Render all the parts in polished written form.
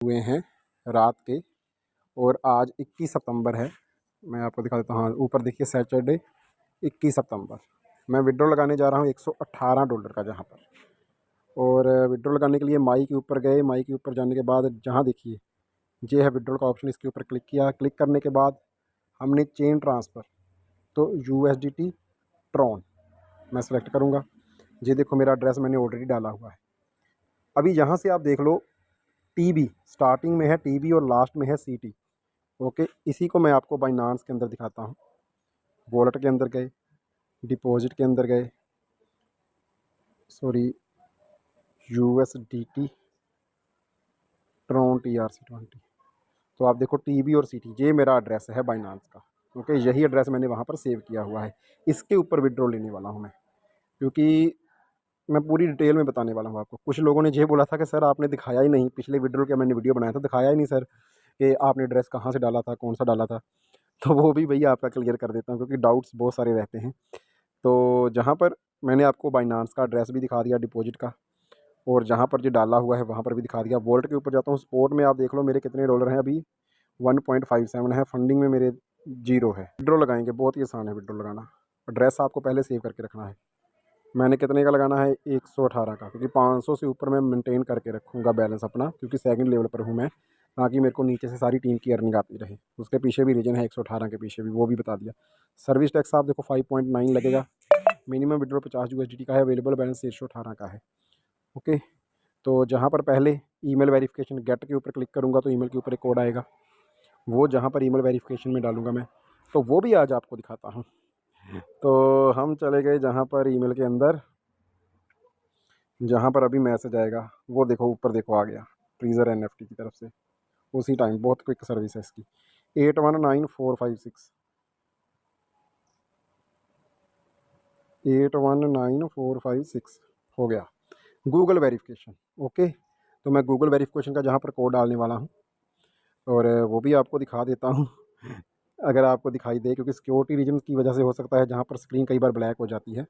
हुए हैं रात के, और आज 21 सितंबर है। मैं आपको दिखा देता हूँ। हाँ, ऊपर देखिए सैटरडे 21 सितंबर। मैं विड्रॉ लगाने जा रहा हूँ $118 का जहाँ पर। और विड्रॉ लगाने के लिए माई के ऊपर गए। माई के ऊपर जाने के बाद जहाँ देखिए ये है विड्रॉल का ऑप्शन, इसके ऊपर क्लिक किया। क्लिक करने के बाद हमने चेन ट्रांसफ़र, तो USDT ट्रॉन मैं सेलेक्ट करूँगा। ये देखो मेरा एड्रेस मैंने ऑलरेडी डाला हुआ है। अभी यहाँ से आप देख लो, TB स्टार्टिंग में है TB और लास्ट में है CT। ओके, इसी को मैं आपको बाइनांस के अंदर दिखाता हूँ। वॉलेट के अंदर गए, डिपॉजिट के अंदर गए, सॉरी USDT ट्रॉन TRC20। तो आप देखो TB और CT, ये मेरा एड्रेस है बाइनांस का। ओके, यही एड्रेस मैंने वहाँ पर सेव किया हुआ है। इसके ऊपर विड्रॉ लेने वाला हूँ मैं, क्योंकि मैं पूरी डिटेल में बताने वाला हूँ आपको। कुछ लोगों ने ये बोला था कि सर आपने दिखाया ही नहीं, पिछले विड्रॉल का मैंने वीडियो बनाया था, दिखाया ही नहीं सर कि आपने एड्रेस कहाँ से डाला था, कौन सा डाला था। तो वो भी भैया आपका क्लियर कर देता हूँ, क्योंकि डाउट्स बहुत सारे रहते हैं। तो जहाँ पर मैंने आपको बाइनांस का एड्रेस भी दिखा दिया डिपॉजिट का, और जहाँ पर जो डाला हुआ है वहाँ पर भी दिखा दिया। वॉलेट के ऊपर जाता हूँ, स्पॉट में आप देख लो मेरे कितने डॉलर हैं अभी। 1.57 है। फंडिंग में मेरे 0 है। विड्रॉ लगाएंगे, बहुत ही आसान है विड्रॉ लगाना। एड्रेस आपको पहले सेव करके रखना है। मैंने कितने का लगाना है, 118 का, क्योंकि 500 से ऊपर मैं मेंटेन करके रखूँगा बैलेंस अपना, क्योंकि सेकंड लेवल पर हूँ मैं, ताकि मेरे को नीचे से सारी टीम की अर्निंग आती रहे। उसके पीछे भी रीजन है 118 के पीछे भी, वो भी बता दिया। सर्विस टैक्स आप देखो 5.9 लगेगा। मिनिमम विड्रॉ 50 USDT का है। अवेलेबल बैलेंस 118 का है। ओके, तो जहाँ पर पहले ईमेल वेरिफिकेशन गेट के ऊपर क्लिक करूँगा तो ईमेल के ऊपर एक कोड आएगा, वो जहाँ पर ईमेल वेरिफिकेशन में डालूँगा मैं, तो वो भी आज आपको दिखाता हूँ। तो हम चले गए जहाँ पर ईमेल के अंदर, जहाँ पर अभी मैसेज आएगा, वो देखो ऊपर देखो आ गया, ट्रीजर NFT की तरफ से। उसी टाइम, बहुत क्विक सर्विस है इसकी। 819456 819456 हो गया गूगल वेरिफिकेशन। ओके, तो मैं गूगल वेरिफिकेशन का जहाँ पर कोड डालने वाला हूँ, और वो भी आपको दिखा देता हूँ अगर आपको दिखाई दे, क्योंकि सिक्योरिटी रीजन की वजह से हो सकता है जहाँ पर स्क्रीन कई बार ब्लैक हो जाती है।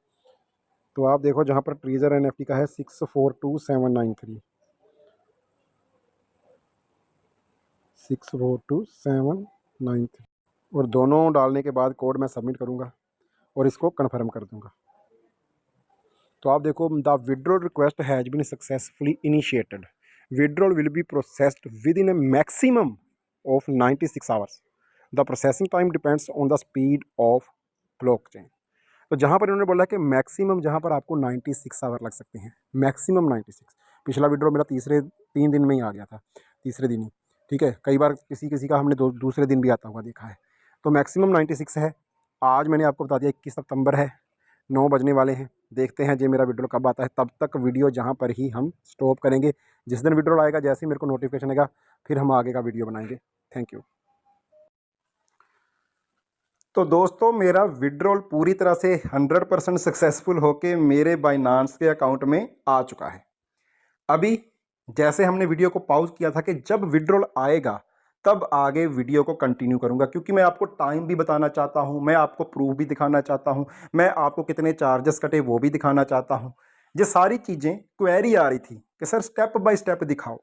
तो आप देखो जहाँ पर ट्रीजर NFT का है 642793 642793, और दोनों डालने के बाद कोड मैं सबमिट करूँगा और इसको कन्फर्म कर दूँगा। तो आप देखो, the withdrawal request has been successfully initiated, withdrawal will be processed within a maximum of 96 hours, the processing time depends on the speed of blockchain. तो जहाँ पर इन्होंने बोला कि मैक्सिमम जहाँ पर आपको 96 आवर लग सकते हैं, मैक्सिमम 96। पिछला विड्रॉ मेरा 3 दिन में ही आ गया था, तीसरे दिन ही। ठीक है, कई बार किसी किसी का हमने दूसरे दिन भी आता हुआ देखा है। तो मैक्सिमम 96 है। आज मैंने आपको बता दिया 21 सितंबर है, 9 बजने वाले हैं। देखते हैं जी मेरा विड्रॉल कब आता है। तब तक वीडियो जहाँ पर ही हम स्टॉप करेंगे। जिस दिन विड्रॉल आएगा, जैसे ही मेरे को नोटिफिकेशन आएगा, फिर हम आगे का वीडियो बनाएंगे। Thank you. तो दोस्तों, मेरा विड्रॉल पूरी तरह से 100% सक्सेसफुल होके मेरे बाइनांस के अकाउंट में आ चुका है। अभी जैसे हमने वीडियो को पॉज किया था कि जब विड्रॉल आएगा तब आगे वीडियो को कंटिन्यू करूंगा, क्योंकि मैं आपको टाइम भी बताना चाहता हूं, मैं आपको प्रूफ भी दिखाना चाहता हूं, मैं आपको कितने चार्जेस कटे वो भी दिखाना चाहता हूं। ये सारी चीज़ें क्वेरी आ रही थी कि सर स्टेप बाय स्टेप दिखाओ,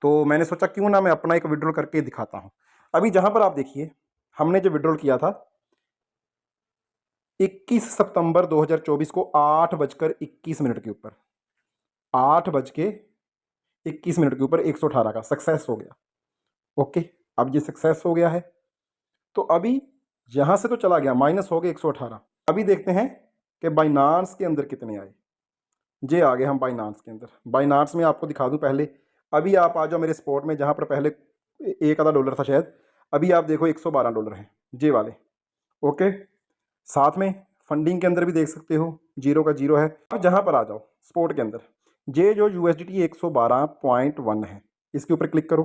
तो मैंने सोचा क्यों ना मैं अपना एक विड्रॉल करके दिखाता हूं। अभी जहां पर आप देखिए, हमने जो विड्रॉल किया था 21 सितंबर 2024 को 8:21 के ऊपर, 8:21 के ऊपर 118 का सक्सेस हो गया। ओके, अब ये सक्सेस हो गया है, तो अभी यहां से तो चला गया, माइनस हो गया 118। अभी देखते हैं कि बाइनांस के अंदर कितने आए। ये आ गए हम बाइनांस के अंदर। बाइनांस में आपको दिखा दूं पहले। अभी आप आ जाओ मेरे स्पॉट में, जहां पर पहले $1 था शायद, अभी आप देखो $112 है, जे वाले। ओके, साथ में फंडिंग के अंदर भी देख सकते हो, 0 का 0 है। अब जहां पर आ जाओ स्पॉट के अंदर, ये जो USDT 112.1 है, इसके ऊपर क्लिक करो।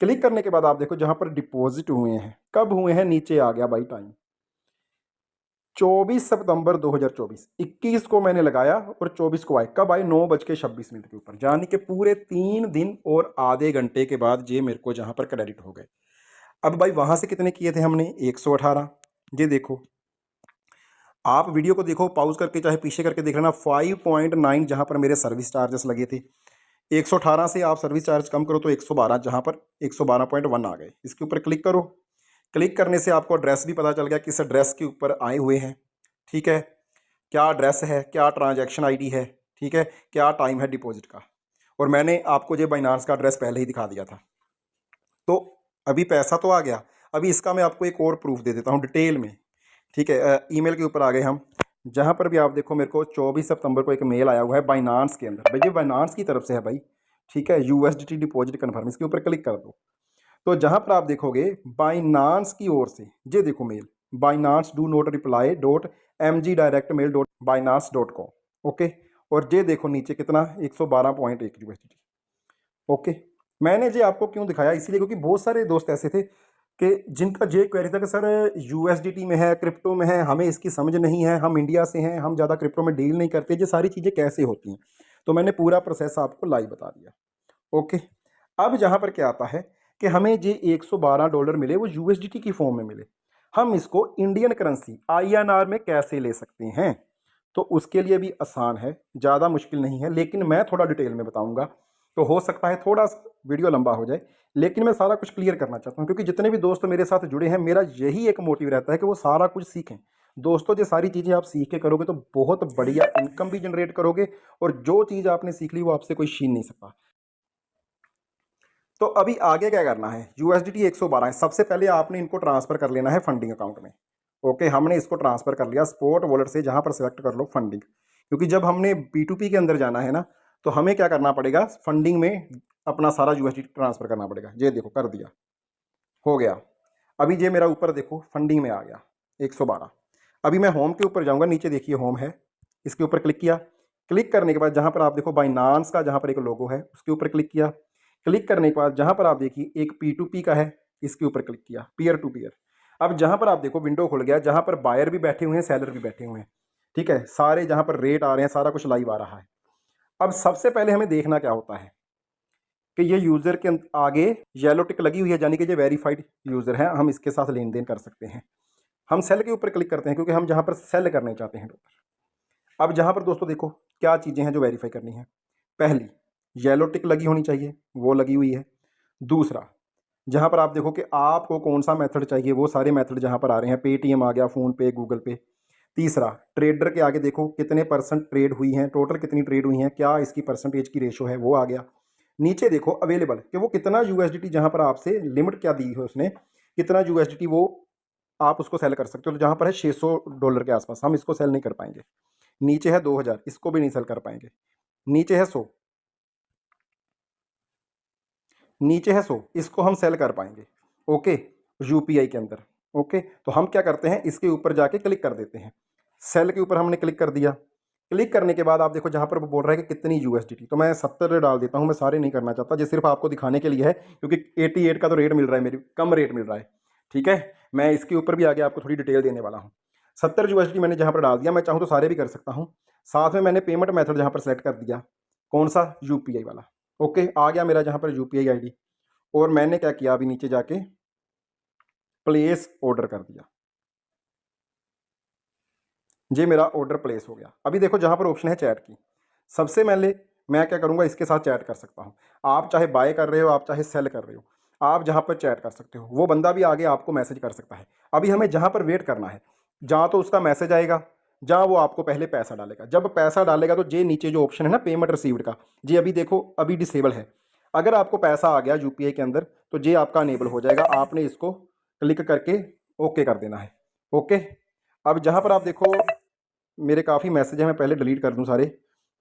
क्लिक करने के बाद आप देखो जहां पर डिपॉजिट हुए हैं, कब हुए हैं, नीचे आ गया बाई टाइम 24 सितंबर 2024। 21 को मैंने लगाया और 24 को आए, कब आए, 9:26 के ऊपर, यानी कि पूरे 3 दिन और आधे घंटे के बाद ये मेरे को जहां पर क्रेडिट हो गए। अब भाई वहां से कितने किए थे हमने, 118। ये देखो, आप वीडियो को देखो पॉज करके, चाहे पीछे करके देख लेना। 5.9 जहां पर मेरे सर्विस चार्जेस लगे थे, 118 से आप सर्विस चार्ज कम करो तो 112, जहाँ पर 112.1 आ गए। इसके ऊपर क्लिक करो। क्लिक करने से आपको एड्रेस भी पता चल गया किस एड्रेस के ऊपर आए हुए हैं, ठीक है, क्या एड्रेस है, क्या ट्रांजैक्शन आईडी है, ठीक है, क्या टाइम है डिपॉजिट का। और मैंने आपको ये बाइनांस का एड्रेस पहले ही दिखा दिया था। तो अभी पैसा तो आ गया, अभी इसका मैं आपको एक और प्रूफ दे देता हूँ डिटेल में, ठीक है। ईमेल के ऊपर आ गए हम, जहाँ पर भी आप देखो मेरे को 24 सितंबर को एक मेल आया हुआ है बाइनांस के अंदर, भाई ये बाइनांस की तरफ से है भाई, ठीक है। USDT डिपॉजिट कन्फर्म, इसके ऊपर क्लिक कर दो। तो जहाँ पर आप देखोगे बाइनांस की ओर से, ये देखो mail, Binance do not reply dot mg direct mail dot Binance dot com, okay. और ये देखो नीचे कितना 112.1 USDT, ओके। मैंने ये आपको क्यों दिखाया, इसीलिए क्योंकि बहुत सारे दोस्त ऐसे थे कि जिनका ये क्वेरी था कि सर USDT में है, क्रिप्टो में है, हमें इसकी समझ नहीं है, हम इंडिया से हैं, हम ज़्यादा क्रिप्टो में डील नहीं करते, ये सारी चीज़ें कैसे होती हैं। तो मैंने पूरा प्रोसेस आपको लाइव बता दिया, ओके। अब जहाँ पर क्या आता है कि हमें ये $112 मिले, वो USDT की फॉर्म में मिले, हम इसको इंडियन करेंसी INR में कैसे ले सकते हैं। तो उसके लिए भी आसान है, ज़्यादा मुश्किल नहीं है, लेकिन मैं थोड़ा डिटेल में बताऊंगा, तो हो सकता है थोड़ा सा वीडियो लंबा हो जाए, लेकिन मैं सारा कुछ क्लियर करना चाहता हूँ, क्योंकि जितने भी दोस्त मेरे साथ जुड़े हैं, मेरा यही एक मोटिव रहता है कि वो सारा कुछ सीखें। दोस्तों ये सारी चीज़ें आप सीख के करोगे तो बहुत बढ़िया इनकम भी जनरेट करोगे, और जो चीज़ आपने सीख ली वो आपसे कोई छीन नहीं सकता। तो अभी आगे क्या करना है, USDT 112 है, सबसे पहले आपने इनको ट्रांसफ़र कर लेना है फंडिंग अकाउंट में, ओके। हमने इसको ट्रांसफ़र कर लिया स्पॉट वॉलेट से, जहाँ पर सेलेक्ट कर लो फंडिंग, क्योंकि जब हमने P2P के अंदर जाना है ना, तो हमें क्या करना पड़ेगा, फंडिंग में अपना सारा USDT ट्रांसफ़र करना पड़ेगा। ये देखो कर दिया, हो गया। अभी ये मेरा ऊपर देखो फंडिंग में आ गया 112। अभी मैं होम के ऊपर जाऊँगा, नीचे देखिए होम है, इसके ऊपर क्लिक किया। क्लिक करने के बाद जहाँ पर आप देखो बाइनांस का जहाँ पर एक लोगो है, उसके ऊपर क्लिक किया। क्लिक करने के बाद जहाँ पर आप देखिए एक P2P का है, इसके ऊपर क्लिक किया, पीयर टू पीयर। अब जहाँ पर आप देखो विंडो खुल गया, जहाँ पर बायर भी बैठे हुए हैं, सेलर भी बैठे हुए हैं, ठीक है, सारे जहाँ पर रेट आ रहे हैं, सारा कुछ लाइव आ रहा है। अब सबसे पहले हमें देखना क्या होता है कि ये यूज़र के आगे येलो टिक लगी हुई है, यानी कि ये वेरीफाइड यूज़र है, हम इसके साथ लेन देन कर सकते हैं। हम सेल के ऊपर क्लिक करते हैं, क्योंकि हम जहाँ पर सेल करने चाहते हैं डॉलर। अब जहाँ पर दोस्तों देखो क्या चीज़ें हैं जो वेरीफाई करनी है। पहली, येलो टिक लगी होनी चाहिए, वो लगी हुई है। दूसरा, जहाँ पर आप देखो कि आपको कौन सा मेथड चाहिए, वो सारे मेथड जहाँ पर आ रहे हैं, पेटीएम आ गया, फ़ोनपे, गूगल पे। तीसरा, ट्रेडर के आगे देखो कितने परसेंट ट्रेड हुई हैं, टोटल कितनी ट्रेड हुई हैं, क्या इसकी परसेंटेज की रेशो है, वो आ गया। नीचे देखो अवेलेबल कि वो कितना USDT, जहाँ पर आपसे लिमिट क्या दी है उसने, कितना USDT वो आप उसको सेल कर सकते हो। तो जहाँ पर है $600 के आसपास, हम इसको सेल नहीं कर पाएंगे। नीचे है 2000, इसको भी नहीं सेल कर पाएंगे। नीचे है 100, नीचे है 100, इसको हम सेल कर पाएंगे, ओके, UPI के अंदर, ओके। तो हम क्या करते हैं, इसके ऊपर जाके क्लिक कर देते हैं। सेल के ऊपर हमने क्लिक कर दिया। क्लिक करने के बाद आप देखो जहाँ पर वो बोल रहा है कि कितनी USDT, तो मैं 70 डाल देता हूँ, मैं सारे नहीं करना चाहता, ये सिर्फ आपको दिखाने के लिए है, क्योंकि 88 का तो रेट मिल रहा है, मेरी कम रेट मिल रहा है, ठीक है। मैं इसके ऊपर भी आगे आपको थोड़ी डिटेल देने वाला हूँ। 70 USDT मैंने जहाँ पर डाल दिया, मैं चाहूँ तो सारे भी कर सकता हूँ। साथ में मैंने पेमेंट मेथड जहाँ पर सेलेक्ट कर दिया, कौन सा, UPI वाला, ओके। आ गया मेरा जहाँ पर UPI ID, और मैंने क्या किया, अभी नीचे जाके प्लेस ऑर्डर कर दिया। ये मेरा ऑर्डर प्लेस हो गया। अभी देखो जहाँ पर ऑप्शन है चैट की, सबसे पहले मैं क्या करूँगा, इसके साथ चैट कर सकता हूँ। आप चाहे बाय कर रहे हो, आप चाहे सेल कर रहे हो, आप जहाँ पर चैट कर सकते हो, वो बंदा भी आगे आपको मैसेज कर सकता है। अभी हमें जहाँ पर वेट करना है, जहाँ तो उसका मैसेज आएगा, जहाँ वो आपको पहले पैसा डालेगा। जब पैसा डालेगा तो ये नीचे जो ऑप्शन है ना पेमेंट रिसीव्ड का, ये अभी देखो अभी डिसेबल है। अगर आपको पैसा आ गया UPI के अंदर, तो ये आपका अनेबल हो जाएगा, आपने इसको क्लिक करके ओके कर देना है, ओके। अब जहाँ पर आप देखो मेरे काफ़ी मैसेज हैं, मैं पहले डिलीट कर दूं सारे,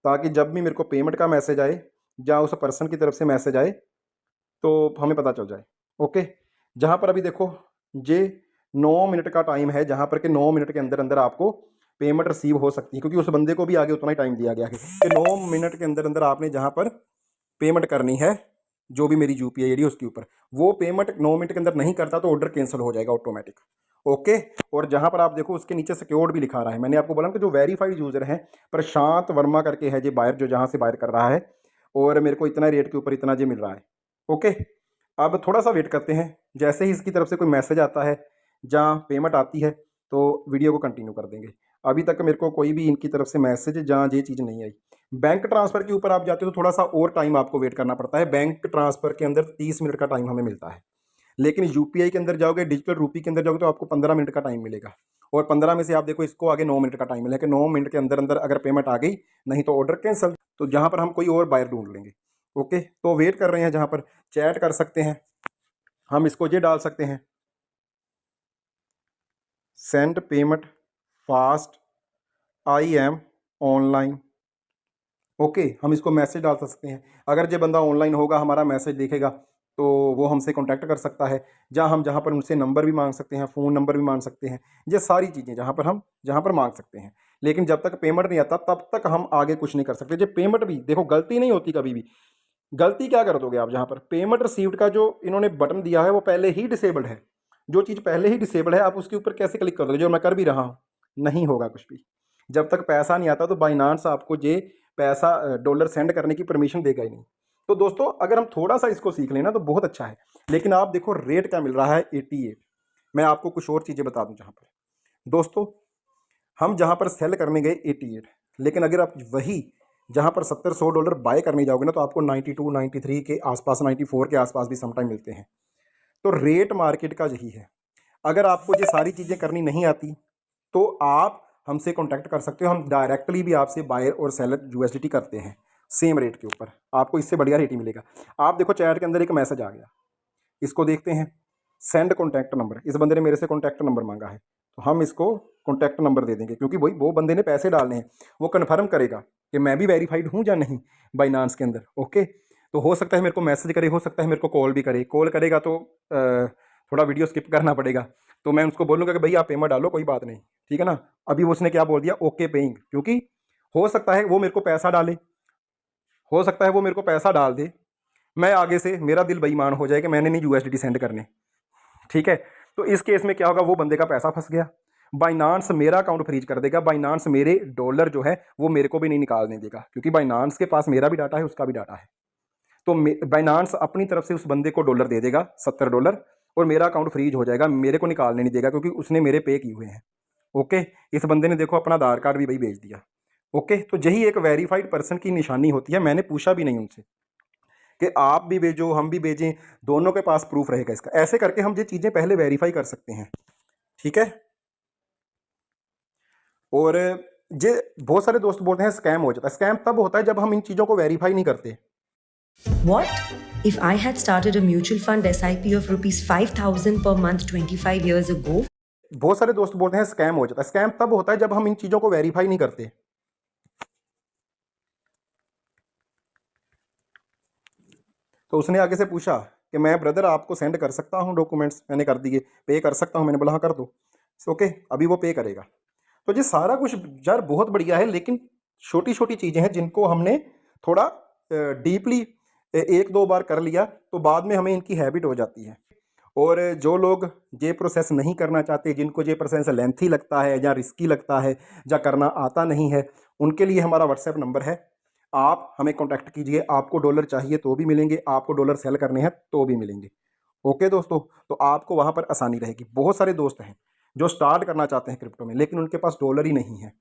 ताकि जब भी मेरे को पेमेंट का मैसेज आए, या उस पर्सन की तरफ से मैसेज आए, तो हमें पता चल जाए, ओके। जहाँ पर अभी देखो ये 9 मिनट का टाइम है, जहाँ पर कि 9 मिनट के अंदर अंदर आपको पेमेंट रिसीव हो सकती है, क्योंकि उस बंदे को भी आगे उतना ही टाइम दिया गया है कि 9 मिनट के अंदर अंदर आपने जहाँ पर पेमेंट करनी है, जो भी मेरी UPI ID उसके ऊपर, वो पेमेंट 9 मिनट के अंदर नहीं करता तो ऑर्डर कैंसिल हो जाएगा ऑटोमेटिक, ओके। और जहाँ पर आप देखो उसके नीचे सिक्योर्ड भी लिखा रहा है, मैंने आपको बोला कि जो वेरीफाइड यूज़र हैं, प्रशांत वर्मा करके है जो बायर, जो जहाँ से बायर कर रहा है, और मेरे को इतना रेट के ऊपर इतना जी मिल रहा है, ओके। अब थोड़ा सा वेट करते हैं, जैसे ही इसकी तरफ से कोई मैसेज आता है, जहाँ पेमेंट आती है, तो वीडियो को कंटिन्यू कर देंगे। अभी तक मेरे को कोई भी इनकी तरफ से मैसेज जहाँ ये चीज़ नहीं आई। बैंक ट्रांसफ़र के ऊपर आप जाते हो तो थोड़ा सा और टाइम आपको वेट करना पड़ता है। बैंक ट्रांसफ़र के अंदर 30 मिनट का टाइम हमें मिलता है, लेकिन यूपीआई के अंदर जाओगे, डिजिटल रूपी के अंदर जाओगे तो आपको 15 मिनट का टाइम मिलेगा। और 15 में से आप देखो इसको आगे 9 मिनट का टाइम मिला है कि 9 मिनट के अंदर अंदर अगर पेमेंट आ गई, नहीं तो ऑर्डर कैंसिल। तो जहाँ पर हम कोई और बायर ढूंढ लेंगे। ओके, तो वेट कर रहे हैं, जहाँ पर चैट कर सकते हैं हम, इसको ये डाल सकते हैं, send payment fast, I am online. Okay, हम इसको मैसेज डाल सकते हैं। अगर जो बंदा ऑनलाइन होगा, हमारा मैसेज देखेगा, तो वो हमसे कांटेक्ट कर सकता है। जहाँ पर उनसे नंबर भी मांग सकते हैं, फ़ोन नंबर भी मांग सकते हैं, ये सारी चीज़ें जहाँ पर मांग सकते हैं। लेकिन जब तक पेमेंट नहीं आता तब तक हम आगे कुछ नहीं कर सकते। जो पेमेंट भी देखो गलती नहीं होती कभी भी। गलती क्या कर दोगे आप, जहाँ पर पेमेंट रिसीव्ड का जो इन्होंने बटन दिया है वो पहले ही डिसेबल्ड है। जो चीज़ पहले ही डिसेबल्ड है आप उसके ऊपर कैसे क्लिक कर दोगे, जो मैं कर भी रहा हूँ। नहीं होगा कुछ भी। जब तक पैसा नहीं आता तो बाइनांस आपको ये पैसा डॉलर सेंड करने की परमिशन देगा ही नहीं। तो दोस्तों अगर हम थोड़ा सा इसको सीख लेना तो बहुत अच्छा है। लेकिन आप देखो रेट क्या मिल रहा है, 88। मैं आपको कुछ और चीज़ें बता दूं। जहाँ पर दोस्तों हम जहाँ पर सेल करने गए 88, लेकिन अगर आप वही जहाँ पर 70-100 डॉलर बाय करने जाओगे ना तो आपको 92, 93 के आसपास, 94 के आसपास भी समटाइम मिलते हैं। तो रेट मार्केट का यही है। अगर आपको ये सारी चीज़ें करनी नहीं आती तो आप हमसे कांटेक्ट कर सकते हो। हम डायरेक्टली भी आपसे बायर और सेलर यूएसडीटी करते हैं सेम रेट के ऊपर। आपको इससे बढ़िया रेट ही मिलेगा। आप देखो चैट के अंदर एक मैसेज आ गया, इसको देखते हैं, सेंड कॉन्टैक्ट नंबर। इस बंदे ने मेरे से कॉन्टैक्ट नंबर मांगा है, तो हम इसको कॉन्टैक्ट नंबर दे देंगे, क्योंकि वही वो बंदे ने पैसे डालने हैं। वो कन्फर्म करेगा कि मैं भी वेरीफाइड हूँ या नहीं बाइनांस के अंदर। ओके, तो हो सकता है मेरे को मैसेज करे, हो सकता है मेरे को कॉल भी करे। कॉल करेगा तो थोड़ा वीडियो स्किप करना पड़ेगा। तो मैं उसको बोलूँगा कि भाई आप पेमेंट डालो, कोई बात नहीं, ठीक है ना। अभी उसने क्या बोल दिया, ओके पेइंग, क्योंकि हो सकता है वो मेरे को पैसा डाले, हो सकता है वो मेरे को पैसा डाल दे, मैं आगे से मेरा दिल बेईमान हो जाए कि मैंने नहीं यूएसडीटी सेंड करने, ठीक है। तो इस केस में क्या होगा, वो बंदे का पैसा फंस गया, बाइनांस मेरा अकाउंट फ्रीज कर देगा, बाइनांस मेरे डॉलर जो है वो मेरे को भी नहीं निकालने देगा, क्योंकि बाइनांस के पास मेरा भी डाटा है, उसका भी डाटा है। तो बाइनांस अपनी तरफ से उस बंदे को डॉलर दे देगा, $70, और मेरा अकाउंट फ्रीज हो जाएगा, मेरे को निकालने नहीं देगा, क्योंकि उसने मेरे पे किए हुए हैं। ओके, इस बंदे ने देखो अपना आधार कार्ड भी भाई भेज दिया। ओके, तो यही एक वेरीफाइड पर्सन की निशानी होती है। मैंने पूछा भी नहीं उनसे कि आप भी भेजो हम भी भेजें, दोनों के पास प्रूफ रहेगा इसका। ऐसे करके हम ये चीज़ें पहले वेरीफाई कर सकते हैं, ठीक है। और ये बहुत सारे दोस्त बोलते हैं स्कैम हो जाता है। स्कैम तब होता है जब हम इन चीज़ों को वेरीफाई नहीं करते। What if I had started a mutual fund SIP of rupees 5,000 per month 25 years ago? बहुत सारे दोस्त बोलते हैं स्कैम हो जाता है। स्कैम तब होता है जब हम इन चीज़ों को वेरीफाई नहीं करते। तो उसने आगे से पूछा कि मैं ब्रदर आपको सेंड कर सकता हूँ डॉक्यूमेंट्स, मैंने कर दिए, पे कर सकता हूँ, मैंने बोला हाँ कर दो। ओके, अभी वो पे करेगा। तो ये सारा कुछ यार बहुत बढ़िया है, लेकिन छोटी छोटी चीज़ें हैं जिनको हमने थोड़ा डीपली एक दो बार कर लिया तो बाद में हमें इनकी हैबिट हो जाती है। और जो लोग ये प्रोसेस नहीं करना चाहते, जिनको ये प्रोसेस लेंथी लगता है या रिस्की लगता है या करना आता नहीं है, उनके लिए हमारा व्हाट्सएप नंबर है। आप हमें कॉन्टैक्ट कीजिए। आपको डॉलर चाहिए तो भी मिलेंगे, आपको डॉलर सेल करने हैं तो भी मिलेंगे। ओके दोस्तों, तो आपको वहाँ पर आसानी रहेगी। बहुत सारे दोस्त हैं जो स्टार्ट करना चाहते हैं क्रिप्टो में, लेकिन उनके पास डॉलर ही नहीं है।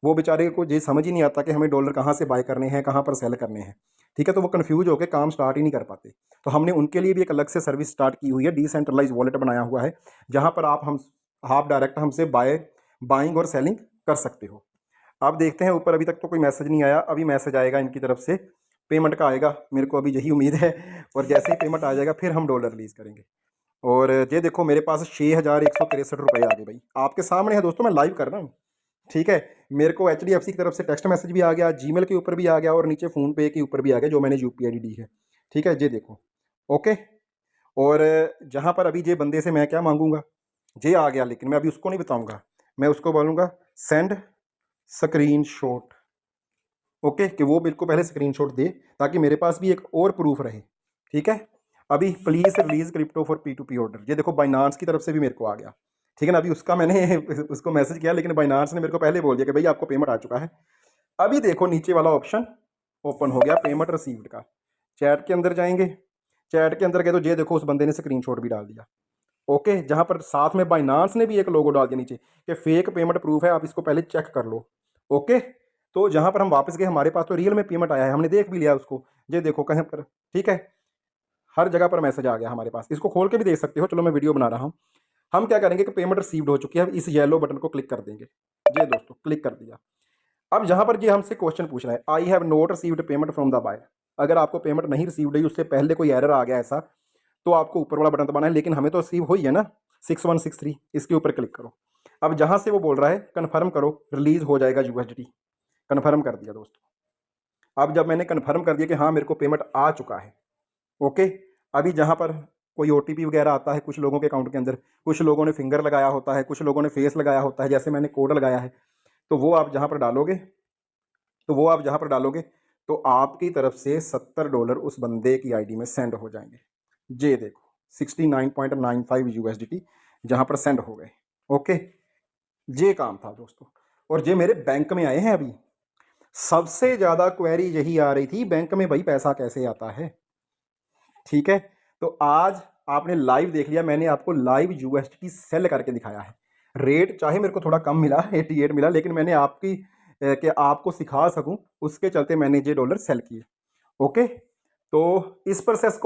वो बेचारे को ये समझ ही नहीं आता कि हमें डॉलर कहाँ से बाय करने हैं, कहाँ पर सेल करने हैं, ठीक है। तो वो कन्फ्यूज होकर काम स्टार्ट ही नहीं कर पाते। तो हमने उनके लिए भी एक अलग से सर्विस स्टार्ट की हुई है, डिसेंट्रलाइज वॉलेट बनाया हुआ है, जहाँ पर आप डायरेक्ट हमसे बाइंग और सेलिंग कर सकते हो। आप देखते हैं ऊपर अभी तक तो कोई मैसेज नहीं आया, अभी मैसेज आएगा इनकी तरफ से, पेमेंट का आएगा, मेरे को अभी यही उम्मीद है। और जैसे ही पेमेंट आ जाएगा फिर हम डॉलर रिलीज़ करेंगे। और ये देखो मेरे पास 6,163 रुपये आ गए भाई, आपके सामने है दोस्तों, मैं लाइव कर रहा हूँ, ठीक है। मेरे को HDFC की तरफ से टेक्स्ट मैसेज भी आ गया, जीमेल के ऊपर भी आ गया, और नीचे फ़ोनपे के ऊपर भी आ गया, जो मैंने UPI डी है, ठीक है। ये देखो, ओके। और जहाँ पर अभी ये बंदे से मैं क्या मांगूंगा, ये आ गया, लेकिन मैं अभी उसको नहीं बताऊंगा। मैं उसको बोलूँगा सेंड स्क्रीनशॉट। ओके, कि वो बिल्कुल पहले स्क्रीनशॉट दे, ताकि मेरे पास भी एक और प्रूफ रहे, ठीक है। अभी please release crypto for P2P order, ये देखो बाइनांस की तरफ से भी मेरे को आ गया, ठीक है ना। अभी उसका मैंने उसको मैसेज किया, लेकिन बाइनांस ने मेरे को पहले बोल दिया कि भाई आपको पेमेंट आ चुका है। अभी देखो नीचे वाला ऑप्शन ओपन हो गया, पेमेंट रिसीव्ड का। चैट के अंदर जाएंगे, चैट के अंदर गए तो ये देखो उस बंदे ने स्क्रीनशॉट भी डाल दिया। ओके, जहाँ पर साथ में बाइनांस ने भी एक लोगो डाल दिया नीचे कि फेक पेमेंट प्रूफ है, आप इसको पहले चेक कर लो। ओके, तो जहाँ पर हम वापस गए, हमारे पास तो रियल में पेमेंट आया है, हमने देख भी लिया उसको, ये देखो कहीं पर, ठीक है, हर जगह पर मैसेज आ गया हमारे पास, इसको खोल के भी देख सकते हो। चलो मैं वीडियो बना रहा हूँ। हम क्या करेंगे कि पेमेंट रिसीव्ड हो चुकी है, अब इस येलो बटन को क्लिक कर देंगे। ये दोस्तों क्लिक कर दिया। अब यहाँ पर ये हमसे क्वेश्चन पूछ रहा है, I have not received payment from the buyer. अगर आपको पेमेंट नहीं रिसीव्ड हुई, उससे पहले कोई एरर आ गया ऐसा, तो आपको ऊपर वाला बटन दबाना है, लेकिन हमें तो रिसीव हुई है ना 6163, इसके ऊपर क्लिक करो। अब जहाँ से वो बोल रहा है कन्फर्म करो, रिलीज हो जाएगा USDT, कन्फर्म कर दिया दोस्तों। अब जब मैंने कन्फर्म कर दिया कि हाँ मेरे को पेमेंट आ चुका है, ओके, अभी जहाँ पर कोई OTP वगैरह आता है कुछ लोगों के अकाउंट के अंदर, कुछ लोगों ने फिंगर लगाया होता है, कुछ लोगों ने फेस लगाया होता है, जैसे मैंने कोड लगाया है, तो वो आप जहाँ पर डालोगे, तो आपकी तरफ से $70 उस बंदे की आईडी में सेंड हो जाएंगे। ये देखो 69.95 USDT जहाँ पर सेंड हो गए। ओके, ये काम था दोस्तों, और ये मेरे बैंक में आए हैं। अभी सबसे ज़्यादा क्वेरी यही आ रही थी, बैंक में भाई पैसा कैसे आता है। ठीक है, तो आज आपने लाइव देख लिया, मैंने आपको लाइव USDT सेल करके दिखाया है। रेट चाहे मेरे को थोड़ा कम मिला, 88 मिला, लेकिन मैंने कि आपको सिखा सकूं, उसके चलते मैंने ये डॉलर सेल किए। ओके, तो इस प्रोसेस को